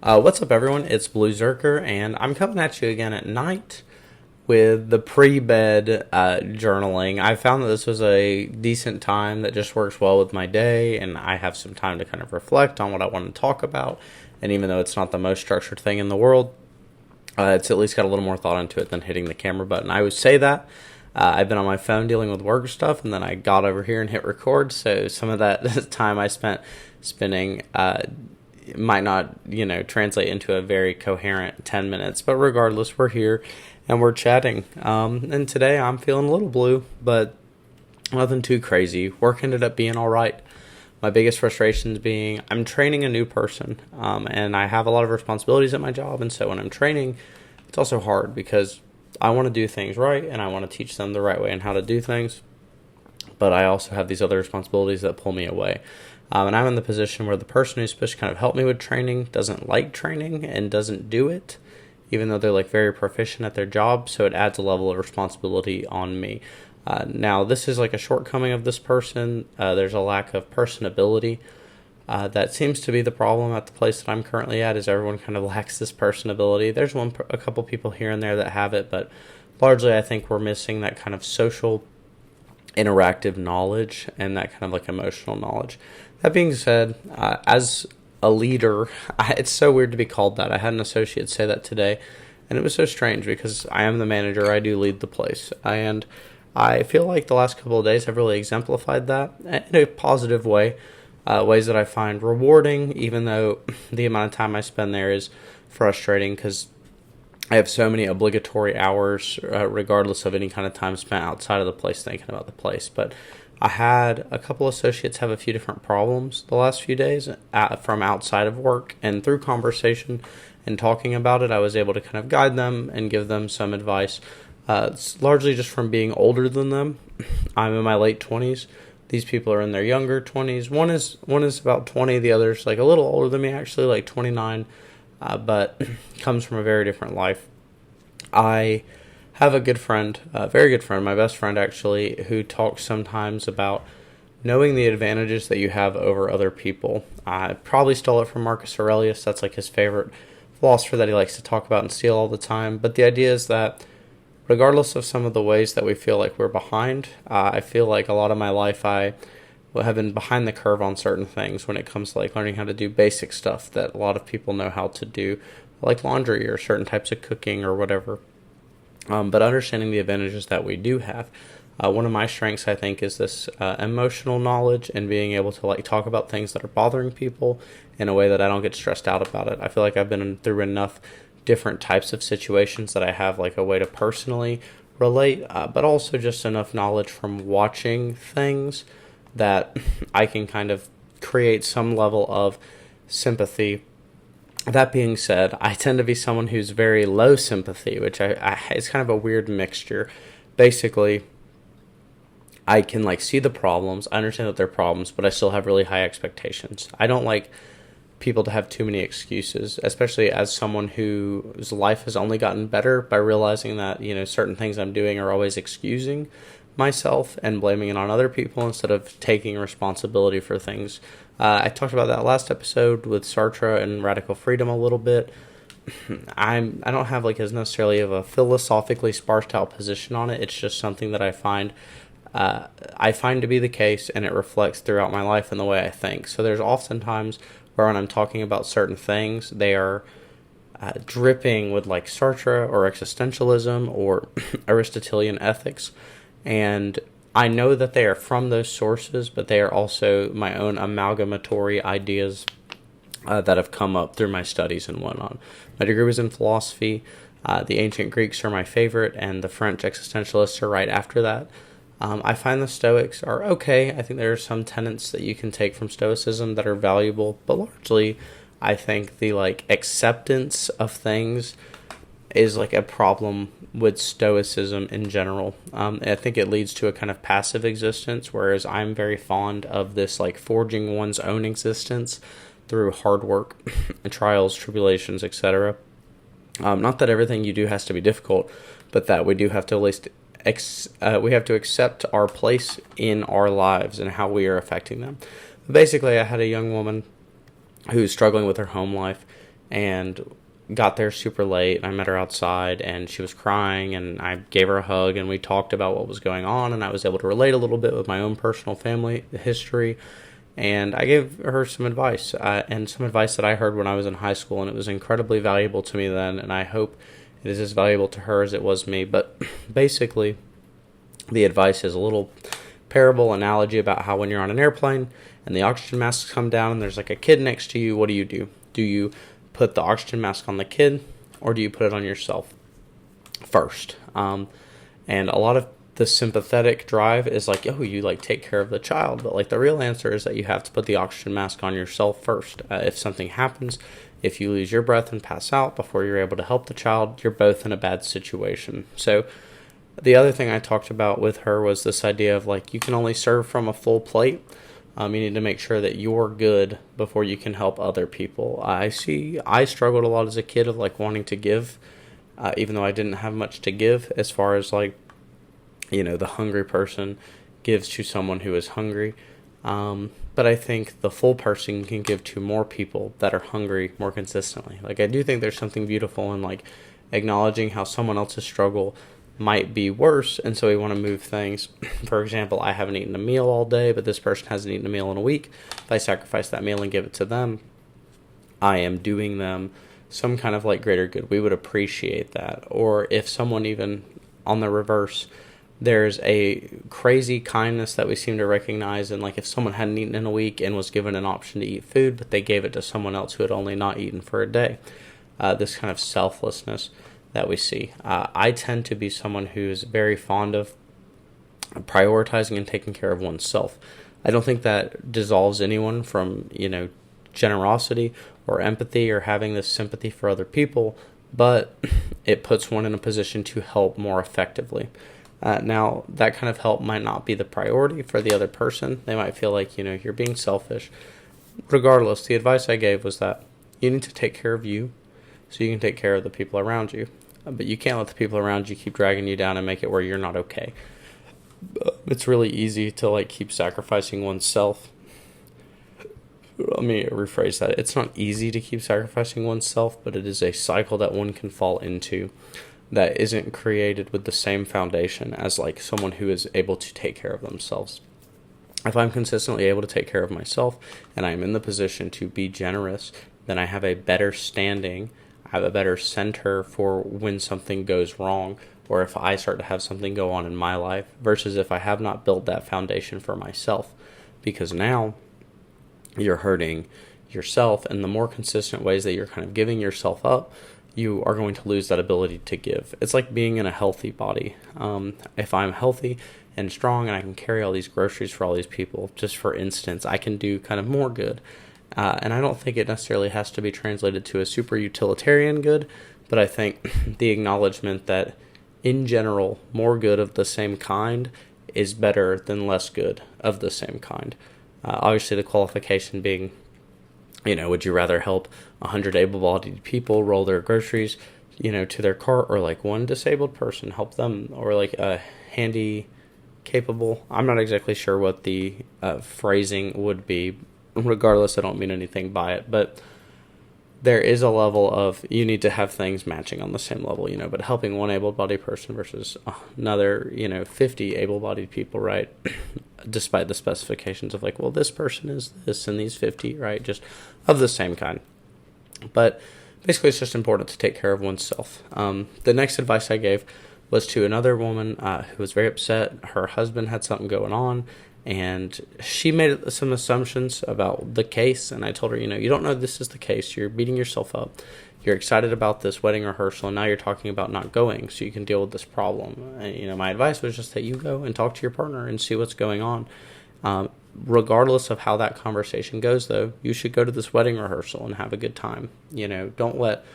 What's up, everyone? It's Blue Zerker, and I'm coming at you again at night with the pre-bed journaling. I found that this was a decent time that just works well with my day, and I have some time to kind of reflect on what I want to talk about. And even though it's not the most structured thing in the world, it's at least got a little more thought into it than hitting the camera button. I would say that. I've been on my phone dealing with work stuff, and then I got over here and hit record, so some of that time I spent spinning might not, translate into a very coherent 10 minutes. But regardless, we're here and we're chatting. And today I'm feeling a little blue, but nothing too crazy. Work ended up being all right. My biggest frustrations being I'm training a new person, and I have a lot of responsibilities at my job. And so when I'm training, it's also hard because I want to do things right and I want to teach them the right way and how to do things. But I also have these other responsibilities that pull me away. And I'm in the position where the person who's supposed to kind of help me with training doesn't like training and doesn't do it, even though they're like very proficient at their job. So it adds a level of responsibility on me. Now, this is like a shortcoming of this person. There's a lack of personability. That seems to be the problem at the place that I'm currently at, is everyone kind of lacks this personability. There's a couple people here and there that have it, but largely I think we're missing that kind of social interactive knowledge and that kind of like emotional knowledge. That being said, as a leader, it's so weird to be called that. I had an associate say that today, and it was so strange because I am the manager. I do lead the place, and I feel like the last couple of days have really exemplified that in a positive way, ways that I find rewarding, even though the amount of time I spend there is frustrating because I have so many obligatory hours, regardless of any kind of time spent outside of the place thinking about the place. But I had a couple associates have a few different problems the last few days from outside of work, and through conversation and talking about it, I was able to kind of guide them and give them some advice. It's largely just from being older than them. I'm in my late 20s. These people are in their younger 20s. One is about 20. The other's like a little older than me, actually, like 29. But comes from a very different life. I have a good friend, a very good friend, my best friend actually, who talks sometimes about knowing the advantages that you have over other people. I probably stole it from Marcus Aurelius. That's like his favorite philosopher that he likes to talk about and steal all the time. But the idea is that regardless of some of the ways that we feel like we're behind, I feel like a lot of my life I have been behind the curve on certain things when it comes to like learning how to do basic stuff that a lot of people know how to do, like laundry or certain types of cooking or whatever. But understanding the advantages that we do have. One of my strengths, I think, is this emotional knowledge and being able to like talk about things that are bothering people in a way that I don't get stressed out about it. I feel like I've been through enough different types of situations that I have like a way to personally relate, but also just enough knowledge from watching things that I can kind of create some level of sympathy. That being said, I tend to be someone who's very low sympathy, which it's kind of a weird mixture. Basically, I can like see the problems, I understand that they're problems, but I still have really high expectations. I don't like people to have too many excuses, especially as someone whose life has only gotten better by realizing that, certain things I'm doing are always excusing myself and blaming it on other people instead of taking responsibility for things. I talked about that last episode with Sartre and radical freedom a little bit. I don't have like as necessarily of a philosophically sparsed out position on it. It's just something that I find to be the case, and it reflects throughout my life and the way I think. So there's often times where when I'm talking about certain things, they are dripping with like Sartre or existentialism or Aristotelian ethics. And I know that they are from those sources, but they are also my own amalgamatory ideas that have come up through my studies and whatnot. My degree was in philosophy. The ancient Greeks are my favorite, and the French existentialists are right after that. I find the Stoics are okay. I think there are some tenets that you can take from Stoicism that are valuable, but largely I think the like acceptance of things is like a problem with Stoicism in general. I think it leads to a kind of passive existence, whereas I'm very fond of this like forging one's own existence through hard work, trials, tribulations, etc. Not that everything you do has to be difficult, but that we do have to at least we have to accept our place in our lives and how we are affecting them. Basically, I had a young woman who's struggling with her home life, and got there super late. I met her outside and she was crying, and I gave her a hug and we talked about what was going on, and I was able to relate a little bit with my own personal family history, and I gave her some advice, and some advice that I heard when I was in high school, and it was incredibly valuable to me then, and I hope it is as valuable to her as it was me. But basically, the advice is a little parable analogy about how when you're on an airplane and the oxygen masks come down and there's like a kid next to you, what do? Do you put the oxygen mask on the kid, or do you put it on yourself first? And a lot of the sympathetic drive is like, oh, you like take care of the child, but like the real answer is that you have to put the oxygen mask on yourself first. If something happens, if you lose your breath and pass out before you're able to help the child, you're both in a bad situation. So the other thing I talked about with her was this idea of like, you can only serve from a full plate. You need to make sure that you're good before you can help other people. I struggled a lot as a kid of like wanting to give, even though I didn't have much to give, as far as like, the hungry person gives to someone who is hungry. But I think the full person can give to more people that are hungry more consistently. Like, I do think there's something beautiful in like acknowledging how someone else's struggle might be worse, and so we want to move things. For example, I haven't eaten a meal all day, but this person hasn't eaten a meal in a week. If I sacrifice that meal and give it to them, I am doing them some kind of like greater good. We would appreciate that. Or if someone, even on the reverse, there's a crazy kindness that we seem to recognize, and like if someone hadn't eaten in a week and was given an option to eat food, but they gave it to someone else who had only not eaten for a day, this kind of selflessness that we see. I tend to be someone who's very fond of prioritizing and taking care of oneself. I don't think that dissolves anyone from, generosity or empathy or having this sympathy for other people, but it puts one in a position to help more effectively. Now, that kind of help might not be the priority for the other person. They might feel like, you're being selfish. Regardless, the advice I gave was that you need to take care of you so you can take care of the people around you. But you can't let the people around you keep dragging you down and make it where you're not okay. It's really easy to like keep sacrificing oneself. Let me rephrase that. It's not easy to keep sacrificing oneself, but it is a cycle that one can fall into that isn't created with the same foundation as like someone who is able to take care of themselves. If I'm consistently able to take care of myself and I'm in the position to be generous, then I have a better standing, I have a better center for when something goes wrong, or if I start to have something go on in my life, versus if I have not built that foundation for myself. Because now you're hurting yourself, and the more consistent ways that you're kind of giving yourself up, you are going to lose that ability to give. It's like being in a healthy body. If I'm healthy and strong and I can carry all these groceries for all these people, just for instance, I can do kind of more good. And I don't think it necessarily has to be translated to a super utilitarian good, but I think the acknowledgement that in general, more good of the same kind is better than less good of the same kind. Obviously, the qualification being, would you rather help 100 able-bodied people roll their groceries, to their cart, or like one disabled person, help them, or like a handy capable? I'm not exactly sure what the phrasing would be. Regardless, I don't mean anything by it, but there is a level of you need to have things matching on the same level, but helping one able-bodied person versus another, 50 able-bodied people, right? Despite the specifications of like, well, this person is this and these 50, right? Just of the same kind. But basically, it's just important to take care of oneself. The next advice I gave was to another woman who was very upset. Her husband had something going on, and she made some assumptions about the case, and I told her, you don't know this is the case. You're beating yourself up. You're excited about this wedding rehearsal, and now you're talking about not going so you can deal with this problem. And, my advice was just that you go and talk to your partner and see what's going on. Regardless of how that conversation goes, though, you should go to this wedding rehearsal and have a good time. Don't let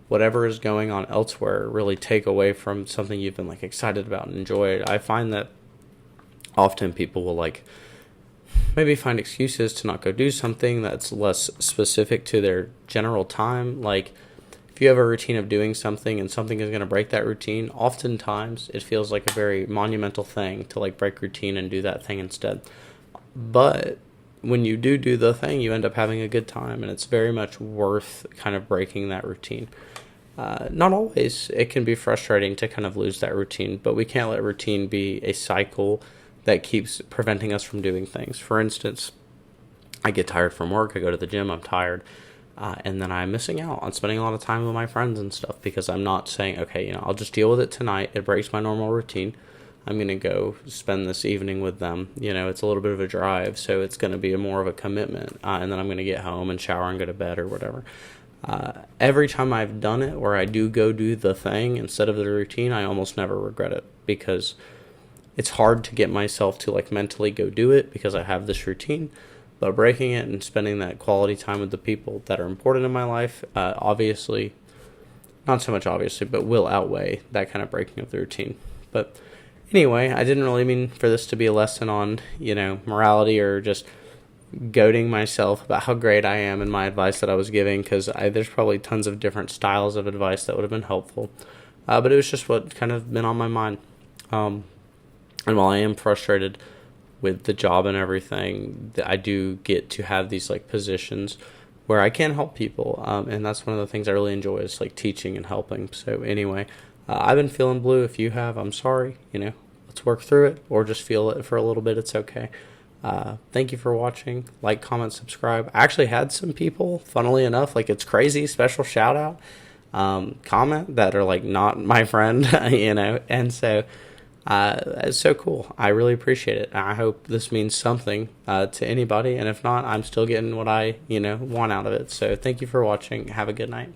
whatever is going on elsewhere really take away from something you've been like excited about and enjoyed. I find that often people will like maybe find excuses to not go do something that's less specific to their general time. Like if you have a routine of doing something and something is going to break that routine, oftentimes it feels like a very monumental thing to like break routine and do that thing instead. But when you do the thing, you end up having a good time, and it's very much worth kind of breaking that routine. Not always. It can be frustrating to kind of lose that routine, but we can't let routine be a cycle that keeps preventing us from doing things. For instance, I get tired from work, I go to the gym, I'm tired, and then I'm missing out on spending a lot of time with my friends and stuff because I'm not saying, okay, I'll just deal with it tonight. It breaks my normal routine. I'm going to go spend this evening with them. It's a little bit of a drive, so it's going to be more of a commitment, and then I'm going to get home and shower and go to bed or whatever. Every time I've done it where I do go do the thing instead of the routine, I almost never regret it because it's hard to get myself to like mentally go do it because I have this routine. But breaking it and spending that quality time with the people that are important in my life, obviously, not so much obviously, but will outweigh that kind of breaking of the routine. But anyway, I didn't really mean for this to be a lesson on, morality or just goading myself about how great I am in my advice that I was giving, because there's probably tons of different styles of advice that would have been helpful. But it was just what kind of been on my mind. And while I am frustrated with the job and everything, I do get to have these like positions where I can help people. And that's one of the things I really enjoy is like teaching and helping. So anyway, I've been feeling blue. If you have, I'm sorry, let's work through it or just feel it for a little bit. It's okay. Thank you for watching. Like, comment, subscribe. I actually had some people, funnily enough, like it's crazy, special shout out, comment that are like not my friend, and so it's so cool. I really appreciate it. I hope this means something to anybody, and if not, I'm still getting what I want out of it. So thank you for watching. Have a good night.